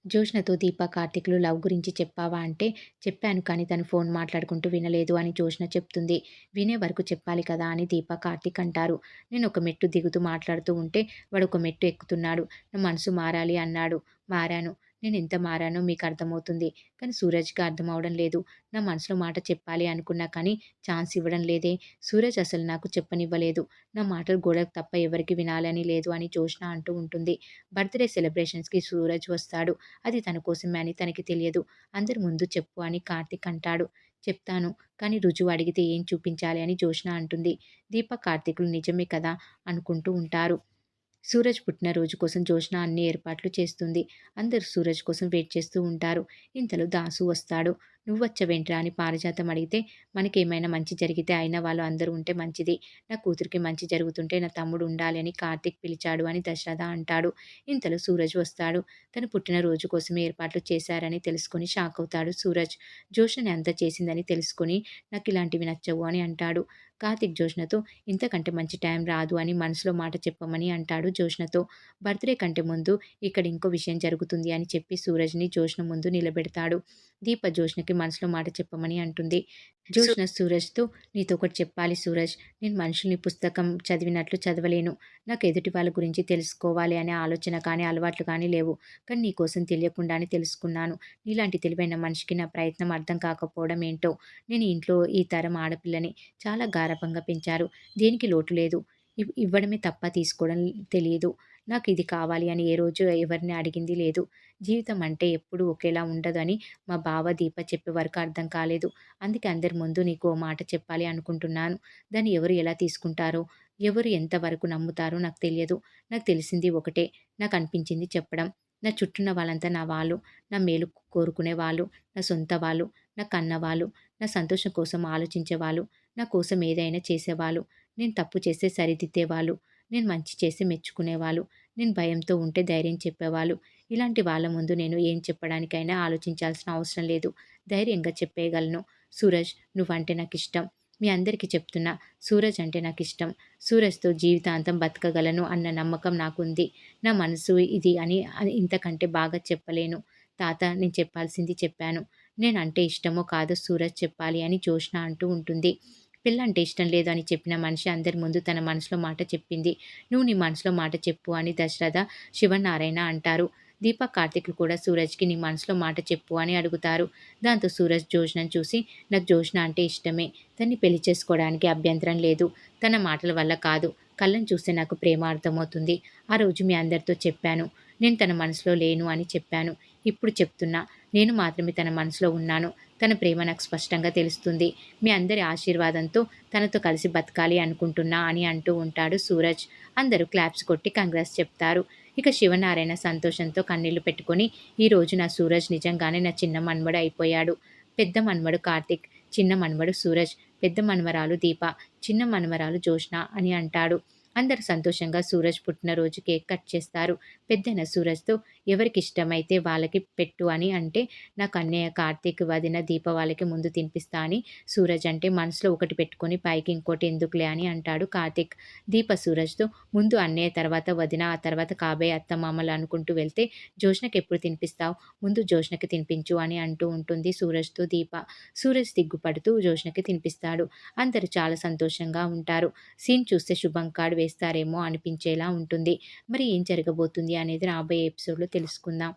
జోష్నతో దీప, కార్తీక్‌లు love గురించి చెప్పావా అంటే, చెప్పాను కానీ తను ఫోన్ మాట్లాడుకుంటూ వినలేదు అని జోష్న చెప్తుంది. వినే వరకు చెప్పాలి కదా అని దీప, కార్తీక్ అంటారు. నేనొక మెట్టు దిగుతూ మాట్లాడుతూ ఉంటే వాడొక మెట్టు ఎక్కుతున్నాడు. నా మనసు మారాలి అన్నాడు. మారాను. నేనెంత మారానో మీకర్థమవుతుంది. కానీ సూరజ్‌కి అర్థమవ్వడం లేదు. నా మనసులో మాట చెప్పాలి అనుకున్నా కానీ ఛాన్స్ ఇవ్వడం లేదే. సూరజ్ అసలు నాకు చెప్పనివ్వలేదు. నా మాటలు గోడకు తప్ప ఎవరికీ వినాలని లేదు అని జోష్న అంటూ ఉంటుంది. బర్త్‌డే సెలబ్రేషన్స్‌కి సూరజ్ వస్తాడు. అది తన కోసమే అని తనకి తెలియదు. అందరి ముందు చెప్పు అని కార్తీక్ అంటాడు. చెప్తాను. కానీ రుజువు అడిగితే ఏం చూపించాలి అని జోష్న అంటుంది. దీప, కార్తీకులు నిజమే కదా అనుకుంటూ ఉంటారు. సూరజ్ పుట్టినరోజు కోసం జోష్న అన్ని ఏర్పాట్లు చేస్తుంది. అందరూ సూరజ్ కోసం వెయిట్ చేస్తూ ఉంటారు. ఇంతలో దాసు వస్తాడు. "నువ్వొచ్చావేంట్రా" అని పారిజాతం అడిగితే, "మనకేమైనా మంచి జరిగితే అయిన వాళ్ళు అందరూ ఉంటే మంచిది. నా కూతురికి మంచి జరుగుతుంటే నా తమ్ముడు ఉండాలి అని కార్తీక్ పిలిచాడు" అని దశరథ అంటాడు. ఇంతలో సూరజ్ వస్తాడు. తన పుట్టినరోజు కోసమే ఏర్పాట్లు చేశారని తెలుసుకొని షాక్ అవుతాడు సూరజ్. జోష్నని అంత చేసిందని తెలుసుకొని నాకిలాంటివి నచ్చవు అని అంటాడు. కార్తీక్ జోష్నతో ఇంతకంటే మంచి టైం రాదు అని మనసులో మాట చెప్పమని అంటాడు జోష్నతో. బర్త్‌డే కంటే ముందు ఇక్కడ ఇంకో విషయం జరుగుతుంది అని చెప్పి సూరజ్‌ని జోష్న ముందు నిలబెడతాడు. దీప జోష్నకి మనసులో మాట చెప్పమని అంటుంది. జోష్న సూరజ్‌తో "నీతో ఒకటి చెప్పాలి సూరజ్. నేను మనుషుల్ని పుస్తకం చదివినట్లు చదవలేను. నాకు ఎదుటి వాళ్ళ గురించి తెలుసుకోవాలి అనే ఆలోచన కానీ, అలవాట్లు కానీ లేవు. కానీ నీ కోసం తెలియకుండానే తెలుసుకున్నాను. నీలాంటి తెలివైన మనిషికి నా ప్రయత్నం అర్థం కాకపోవడం ఏంటో. నేను ఈ ఇంట్లో ఈ తరం ఆడపిల్లని. చాలా గారాబంగా పెంచారు. దేనికి లోటు లేదు. ఇవ్వడమే తప్ప తీసుకోవడం తెలీదు. నాకు ఇది కావాలి అని ఏ రోజు ఎవరిని అడిగింది లేదు. జీవితం అంటే ఎప్పుడూ ఒకేలా ఉండదని మా బావ, దీప చెప్పే వరకు అర్థం కాలేదు. అందుకే అందరి ముందు నీకు ఓ మాట చెప్పాలి అనుకుంటున్నాను. దాన్ని ఎవరు ఎలా తీసుకుంటారో, ఎవరు ఎంతవరకు నమ్ముతారో నాకు తెలియదు. నాకు తెలిసింది ఒకటే. నాకు అనిపించింది చెప్పడం. నా చుట్టూన్న వాళ్ళంతా నా వాళ్ళు. నా మేలు కోరుకునే వాళ్ళు. నా సొంత వాళ్ళు. నా కన్నవాళ్ళు. నా సంతోషం కోసం ఆలోచించేవాళ్ళు. నా కోసం ఏదైనా చేసేవాళ్ళు. నేను తప్పు చేస్తే సరిదిద్దేవాళ్ళు. నేను మంచి చేసి మెచ్చుకునేవాళ్ళు. నేను భయంతో ఉంటే ధైర్యం చెప్పేవాళ్ళు. ఇలాంటి వాళ్ళ ముందు నేను ఏం చెప్పడానికైనా ఆలోచించాల్సిన అవసరం లేదు. ధైర్యంగా చెప్పేయగలను. సూరజ్, నువ్వంటే నాకిష్టం. మీ అందరికీ చెప్తున్నా. సూరజ్ అంటే నాకిష్టం. సూరజ్‌తో జీవితాంతం బతకగలను అన్న నమ్మకం నాకుంది. నా మనసు ఇది అని ఇంతకంటే బాగా చెప్పలేను. తాత, నేను చెప్పాల్సింది చెప్పాను. నేనంటే ఇష్టమో కాదో సూరజ్ చెప్పాలి అని జోష్న అంటూ ఉంటుంది. పెళ్ళంటే ఇష్టం లేదు అని చెప్పిన మనిషి అందరి ముందు తన మనసులో మాట చెప్పింది. "నువ్వు నీ మనసులో మాట చెప్పు" అని దశరథ, శివనారాయణ అంటారు. దీప, కార్తీకులు కూడా సూరజ్‌కి నీ మనసులో మాట చెప్పు అని అడుగుతారు. దాంతో సూరజ్ జోష్నను చూసి, నాకు జోష్న అంటే ఇష్టమే. తన్ని పెళ్లి చేసుకోవడానికి అభ్యంతరం లేదు. తన మాటల వల్ల కాదు. కళ్ళను చూస్తే నాకు ప్రేమ అర్థమవుతుంది. ఆ రోజు మీ అందరితో చెప్పాను. నేను తన మనసులో లేను అని చెప్పాను. ఇప్పుడు చెప్తున్నా. నేను మాత్రమే తన మనసులో ఉన్నాను. తన ప్రేమ నాకు స్పష్టంగా తెలుస్తుంది. మీ అందరి ఆశీర్వాదంతో తనతో కలిసి బతకాలి అనుకుంటున్నా అని అంటూ ఉంటాడు సూరజ్. అందరూ క్లాప్స్ కొట్టి కంగ్రాట్స్ చెప్తారు. ఇక శివనారాయణ సంతోషంతో కన్నీళ్లు పెట్టుకొని, ఈరోజు నా సూరజ్ నిజంగానే నా చిన్న మనుమడు అయిపోయాడు. పెద్ద మనుమడు కార్తీక్, చిన్న మనుమడు సూరజ్, పెద్ద మనుమరాలు దీప, చిన్న మనుమరాలు జోష్న అని అంటాడు. అందరూ సంతోషంగా సూరజ్ పుట్టినరోజు కేక్ కట్ చేస్తారు. పెద్దయిన సూరజ్‌తో ఎవరికిష్టమైతే వాళ్ళకి పెట్టు అని అంటే, నాకు అన్నయ్య కార్తీక్, వదిన దీప వాళ్ళకి ముందు తినిపిస్తా అని సూరజ్ అంటే, మనసులో ఒకటి పెట్టుకొని పైకి ఇంకోటి ఎందుకులే అని అంటాడు కార్తీక్. దీప సూరజ్‌తో ముందు అన్నయ్య, తర్వాత వదిన, ఆ తర్వాత కాబోయే అత్తమామలు అనుకుంటూ వెళ్తే, జోష్నకెప్పుడు తినిపిస్తావు? ముందు జోష్నకి తినిపించు అని అంటూ ఉంటుంది సూరజ్‌తో దీప. సూరజ్ సిగ్గుపడుతూ జోష్నకి తినిపిస్తాడు. అందరూ చాలా సంతోషంగా ఉంటారు. సీన్ చూస్తే శుభం కార్డ్ వేస్తారేమో అనిపించేలా ఉంటుంది. మరి ఏం జరగబోతుంది అనేది రాబోయే ఎపిసోడ్‌లో తెలుసుకుందాం.